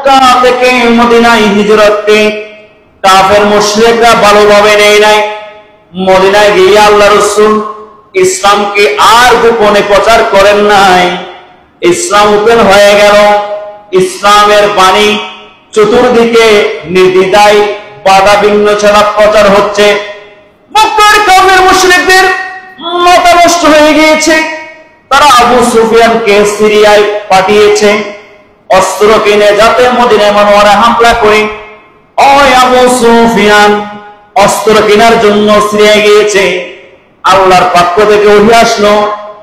মক্কা থেকে মদিনায় হিজরতকে কাফের মুশরিকরা ভালোভাবে নেয় নাই। মদিনায় গিয়ে আল্লাহ রাসূল ইসলামকে আর গোপনে প্রচার করেন নাই। ইসলাম ওপেন হয়ে গেল। ইসলামের বাণী চতুর্দিকে নির্দ্বিধায় বাধা বিঘ্ন ছাড়া প্রচার হচ্ছে। মক্কার কাফের মুশরিকদের মাথা নষ্ট হয়ে গিয়েছে। তারা আবু সুফিয়ানকে সিরিয়ায় পাঠিয়েছে অস্ত্র কিনে, যাতে মদিনায় মুনাওয়ারায় হামলা করে। ওই আবু সুফিয়ান অস্ত্র কেনার জন্য সিরিয়ায় গিয়েছে। আল্লাহর পক্ষ থেকে ওহী আসলো,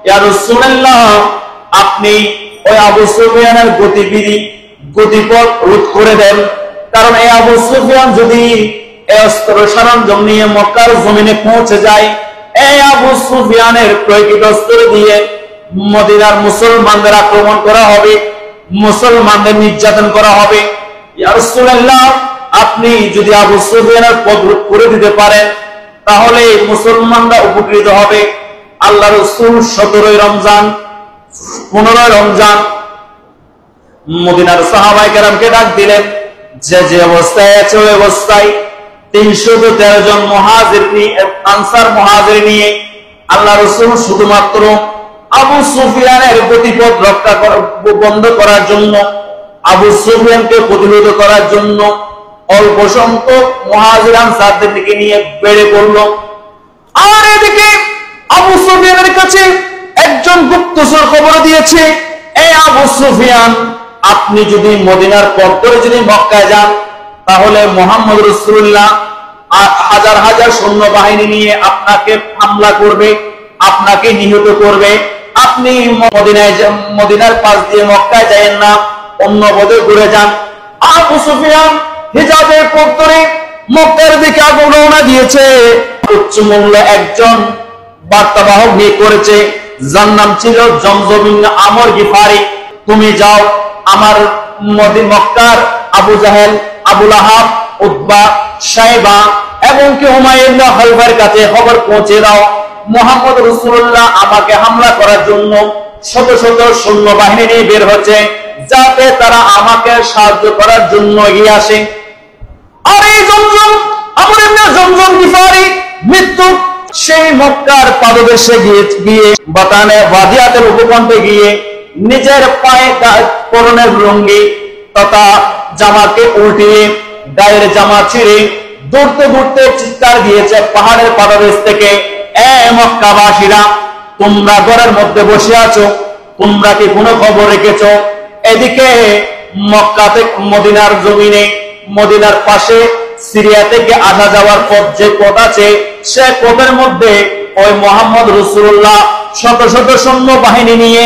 ইয়া রাসূলুল্লাহ, আপনি ওই আবু সুফিয়ানের গতিপথ রোধ করে দেন। কারণ এই আবু সুফিয়ান যদি এই অস্ত্র সরঞ্জাম নিয়ে মক্কার জমিনে পৌঁছে যায়, এই আবু সুফিয়ানের প্রয়োগিত অস্ত্র দিয়ে মদিনার মুসলমানদের আক্রমণ করা হবে, মুসলমানদের নির্যাতন করা হবে। ইয়া রাসূলুল্লাহ, আপনি যদি আবু সুফিয়ানের পথ রোধ করে দিতে পারেন তাহলে মুসলমানরা উপকৃত হবে। আল্লাহ রাসূল 17 রমজান 15 রমজান মদিনার সাহাবায়ে কেরামকে ডাক দিলেন। যে অবস্থায় আছে ওই অবস্থায় 313 জন মুহাজির আনসার মুহাজির নিয়ে আল্লাহ রাসূল শুধুমাত্র আবু সুফিয়ানের গতিপথ রক্ষা বন্ধ করার জন্য, আবু সুফিয়ানকে প্রতিরোধ করার জন্য অল্প সংখ্যক মুহাজির আনসারদেরকে নিয়ে বেড়ে পড়ল। আর এদিকে আবু সুফিয়ানের কাছে একজন গুপ্তচর খবর দিয়েছে, এই আবু সুফিয়ান, আপনি যদি মদিনার পথ ধরে যদি মক্কায় যান তাহলে মুহাম্মদ রাসূলুল্লাহ হাজার হাজার সৈন্যবাহিনী নিয়ে আপনাকে হামলা করবে, আপনাকে নিহত করবে। আপনি মদিনার পাশ দিয়ে মক্কায় যাবেন না, অন্য পথে ঘুরে যান। আবু সুফিয়ান হিজাবের পথ ধরে মক্কার দিকে রওনা দিয়েছে। উচ্চ মূল্য একজন বার্তাবাহক নিয়ে করেছে, যার নাম ছিল জমজম ইবনে আমর গিফারি। তুমি যাও আমার মক্কার আবু জাহেল, আবু লাহাব, উতবা, শাইবা এবং কি হুমায়ুন ইবনে খালফের কাছে খবর পৌঁছে দাও, মুহাম্মদ রাসূলুল্লাহ আমাকে হামলা করার জন্য শত শত সৈন্যবাহিনী নিয়ে বের হচ্ছে, যাতে তারা আমাকে সাহায্য করার জন্য এগিয়ে আসে। আর এই জমজম, আমর ইবনে জমজম গিফারি মৃত্যু সেই মক্কার পাদদেশে গিয়ে বাতানে ওয়াদিয়াতের উপকণ্ঠে গিয়ে নিজের পায়ে পরনের লুঙ্গি তথা জামাকে উল্টিয়ে গায়ের জামা ছিঁড়ে দৌড়তে দৌড়তে চিৎকার দিয়েছে পাহাড়ের পাদদেশ থেকে, এ মক্কাবাসীরা, তোমরা ঘরের মধ্যে বসে আছো, তোমরা কি কোনো খবর রেখেছো? এদিকে মক্কা থেকে মদিনার জমিনে, মদিনার পাশে সিরিয়া থেকে আসা যাওয়ার পথ যে পথ আছে, সে পথের মধ্যে ওই মুহাম্মদ রাসূলুল্লাহ শত শত সৈন্য বাহিনী নিয়ে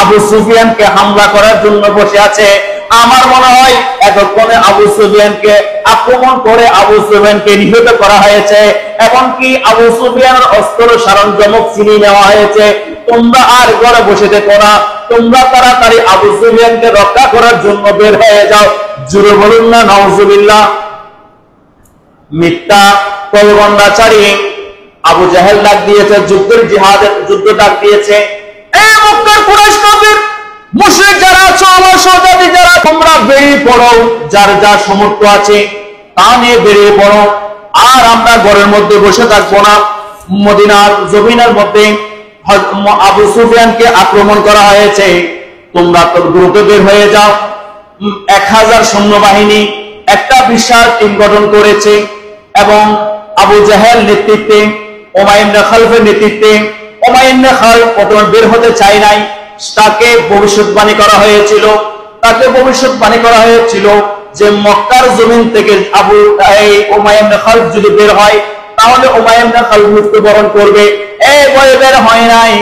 আবু সুফিয়ানকে হামলা করার জন্য বসে আছে। আমার মনে হয় এতক্ষণে আবু সুফিয়ানকে আক্রমণ করে আবু সুফিয়ানকে নিহত করা হয়েছে, এমনকি আবু সুফিয়ানের অস্ত্র সরঞ্জাম ছিনিয়ে নেওয়া হয়েছে। তোমরা আর ঘরে বসে থেকো না, তোমরা তাড়াতাড়ি আবু সুফিয়ানকে রক্ষা করার জন্য বের হয়ে যাও। জোরে বলুন না নাউজুবিল্লাহ। মিথ্যা প্রবন্ধচারী আবু জাহেল ডাক দিয়েছে, যুদ্ধ ডাক দিয়েছে। এই মক্কার কুরাইশ কাফির মুশরিক যারা আছো, আমার সহযাত্রী যারা, তোমরা বেরিয়ে পড়ো, যার যা সামর্থ্য আছে তা নিয়ে বেরিয়ে পড়ো। আর আমরা ঘরের মধ্যে বসে থাকবো না। মদিনার জমিনের মধ্যে আবু সুফিয়ানকে আক্রমণ করা হয়েছে, তোমরা তো দ্রুত বের হয়ে যাও। 1000 সৈন্যবাহিনী একটা বিশাল টিম গঠন করেছে এবং আবু জাহেল নেতৃত্বে, উমাইয়া ইবনে খালফের নেতৃত্বে, উমাইয়া ইবনে খালফ প্রথমে বের হতে চায় নাই। তাকে ভবিষ্যৎবাণী করা হয়েছিল যে মক্কার জমিন থেকে উমাইয়া ইবনে খালফ যদি বের হয় তাহলে উমাইয়া ইবনে খালফ মৃত্যুবরণ করবে। এই ভয়ে বের হয় নাই।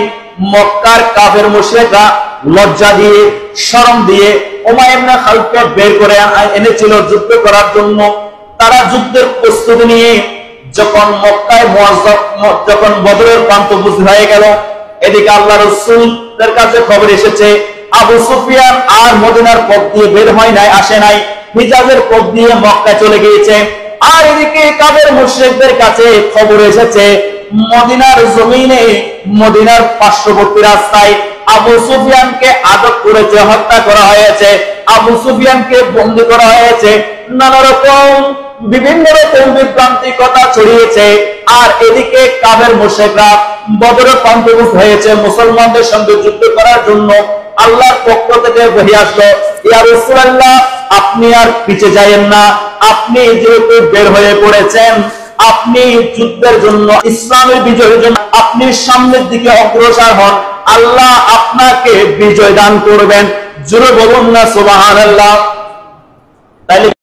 মক্কার কাফের মুশরিকরা লজ্জা দিয়ে, শরম দিয়ে উমাইয়া ইবনে খালফকে বের করে এনেছিল যুদ্ধ করার জন্য। তারা যুদ্ধের প্রস্তুতি নিয়ে যখন মক্কায় যখন বদরের প্রান্ত বুঝ হয়ে গেল, এদিকে আল্লাহ রাসূলের কাছে খবর এসেছে আবু সুফিয়ান আর মদিনার পথ দিয়ে বের হয় নাই, আসে নাই, হিজাজের পথ দিয়ে মক্কা চলে গিয়েছে। আর এদিকে কাফের মুশরিকদের কাছে খবর এসেছে মদিনার জমিনে, মদিনার পার্শ্ববর্তী রাস্তায় আবু সুফিয়ানকে আটক করেছে, হত্যা করা হয়েছে, আবু সুফিয়ানকে বন্দী করা হয়েছে, নানা রকম বিভিন্ন রকম বিভ্রান্তি কথা ছড়িয়েছে। আর এদিকে কাফের মুশরিকরা বদরে অন্তর্ভুক্ত হয়েছে মুসলমানদের সঙ্গে যুদ্ধ করার জন্য। আল্লাহর পক্ষ থেকে বলে আসলো, ইয়া রাসূলুল্লাহ, আপনি আর পিছে যায়েন না, আপনি যেহেতু বের হয়ে পড়েছেন, আপনি যুদ্ধের জন্য, ইসলামের বিজয়ের জন্য আপনি সামনের দিকে অগ্রসর হন, আল্লাহ আপনাকে বিজয় দান করবেন। জোরে বলুন না সুবহানাল্লাহ। তাইলে